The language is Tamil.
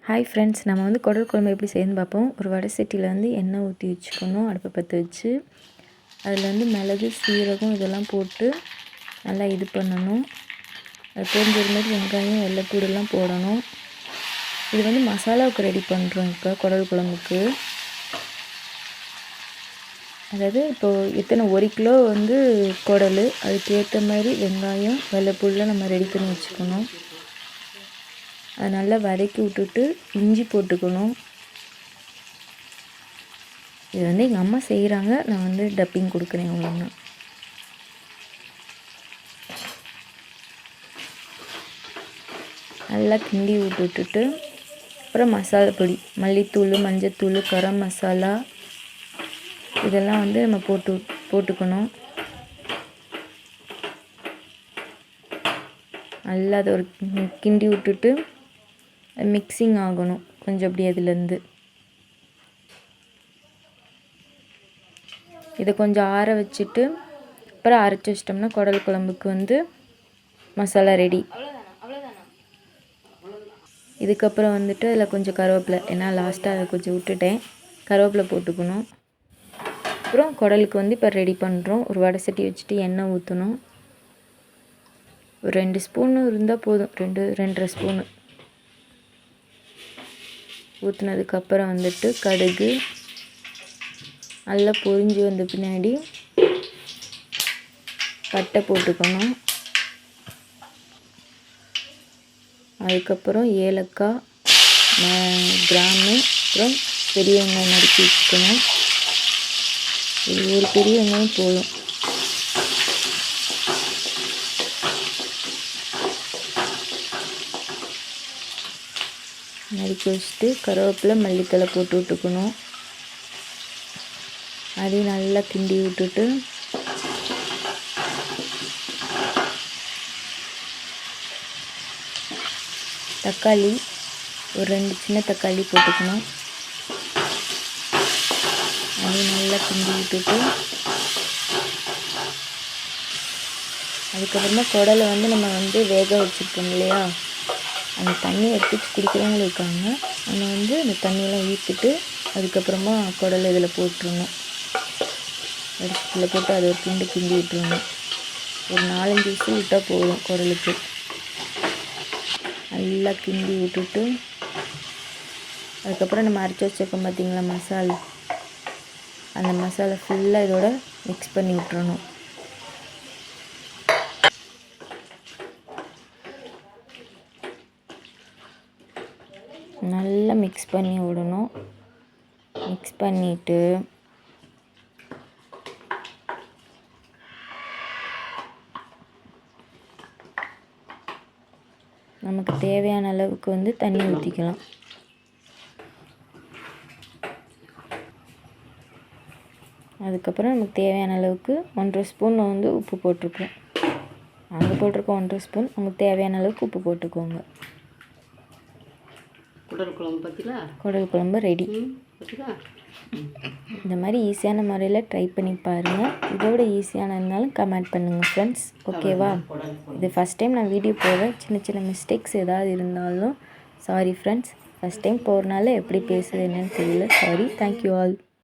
ஹாய் ஃப்ரெண்ட்ஸ், நம்ம வந்து குடல் குழம்பு எப்படி செய்யணும்னு பார்ப்போம். ஒரு வடை சட்டியில் வந்து எண்ணெய் ஊற்றி வச்சுக்கணும். அடுப்பை பற்ற வச்சு அதில் வந்து மிளகு, சீரகம் இதெல்லாம் போட்டு நல்லா இது பண்ணணும். அது பொரிஞ்சது மாதிரி வெங்காயம், வெள்ளைப்பூடெல்லாம் போடணும். இது வந்து மசாலாவுக்கு ரெடி பண்ணுறோம். இப்போ குடல் குழம்புக்கு அதாவது இப்போது எத்தனை 1 கிலோ வந்து குடல், அதுக்கேற்ற மாதிரி வெங்காயம், வெள்ளைப்பூடெலாம் நம்ம ரெடி பண்ணி வச்சுக்கணும். அதை நல்லா வதக்கி விட்டுட்டு இஞ்சி போட்டுக்கணும். இது வந்து எங்கள் அம்மா செய்கிறாங்க, நான் வந்து டப்பிங் கொடுக்குறேன் அவ்வளோதான். நல்லா கிண்டி விட்டுட்டு அப்புறம் மசாலா பொடி, மல்லித்தூள், மஞ்சத்தூள், கரம் மசாலா இதெல்லாம் வந்து நம்ம போட்டுக்கணும். நல்லா அதை ஒரு கிண்டி விட்டுட்டு மிக்சிங் ஆகணும் கொஞ்சம் அப்படி. அதுலேருந்து இதை கொஞ்சம் ஆற வச்சுட்டு அப்புறம் அரைச்சி வச்சிட்டோம்னா குடல் குழம்புக்கு வந்து மசாலா ரெடி. இதுக்கப்புறம் வந்துட்டு அதில் கொஞ்சம் கருவேப்பிலை, ஏன்னா லாஸ்ட்டாக அதை கொஞ்சம் விட்டுட்டேன், கருவேப்பிலை போட்டுக்கணும். அப்புறம் குடலுக்கு வந்து இப்போ ரெடி பண்ணுறோம். ஒரு வடை சட்டி வச்சுட்டு எண்ணெய் ஊற்றணும். ஒரு 2 ஸ்பூனு இருந்தால் போதும், 2-2.5 ஸ்பூனு ஊற்றுனதுக்கப்புறம் வந்துட்டு கடுகு நல்லா பொரிஞ்சு வந்த பின்னாடி பட்டை போட்டுக்கணும். அதுக்கப்புறம் ஏலக்காய், கிராம்பு, அப்புறம் பெரிய வெங்காயம் நறுக்கி வச்சுக்கணும். இது ஒரு பெரிய வெங்காயம் போதும். நறுக்கி வச்சுட்டு கருவேப்பிலை, மல்லித்தழை போட்டு விட்டுக்கணும். அதையும் நல்லா கிண்டி விட்டுட்டு தக்காளி, ஒரு 2 சின்ன தக்காளி போட்டுக்கணும். அதையும் நல்லா கிண்டி விட்டுட்டு அதுக்கப்புறமா குடலை வந்து நம்ம வந்து வேக வச்சுருக்கோம் இல்லையா, அந்த தண்ணி எடுத்து குடிக்கிறவங்களும் இருக்காங்க. நம்ம வந்து அந்த தண்ணியெல்லாம் ஊற்றிட்டு அதுக்கப்புறமா குடலை இதில் போட்டுருணும். இதில் போட்டு அதை ஒரு கிண்டி விட்டுருணும். ஒரு 4-5 விசில் விட்டால் போதும் குடலுக்கு. நல்லா கிண்டி விட்டுட்டு அதுக்கப்புறம் நம்ம அரைச்சி வச்சுருக்கோம் பார்த்திங்களா மசாலா, அந்த மசாலா ஃபுல்லாக இதோட மிக்ஸ் பண்ணி விட்டுறணும். நல்லா மிக்ஸ் பண்ணி விடணும். மிக்ஸ் பண்ணிவிட்டு நமக்கு தேவையான அளவுக்கு வந்து தண்ணி ஊற்றிக்கலாம். அதுக்கப்புறம் நமக்கு தேவையான அளவுக்கு 1.5 ஸ்பூன் வந்து உப்பு போட்டிருக்கோம். நாங்கள் போட்டிருக்கோம் 1.5 ஸ்பூன். உங்களுக்கு தேவையான அளவுக்கு உப்பு போட்டுக்கோங்க. குடல் குழம்பு ரெடி. இந்த மாதிரி ஈஸியான முறையில் ட்ரை பண்ணி பாருங்கள். இதோட ஈஸியான இருந்தாலும் கமெண்ட் பண்ணுங்கள் ஃப்ரெண்ட்ஸ். ஓகேவா? இது ஃபஸ்ட் டைம் நான் வீடியோ போடுறேன். சின்ன சின்ன மிஸ்டேக்ஸ் ஏதாவது இருந்தாலும் சாரி ஃப்ரெண்ட்ஸ். ஃபஸ்ட் டைம் போகிறனால எப்படி பேசுது என்னன்னு தெரியல. சாரி. Thank you all.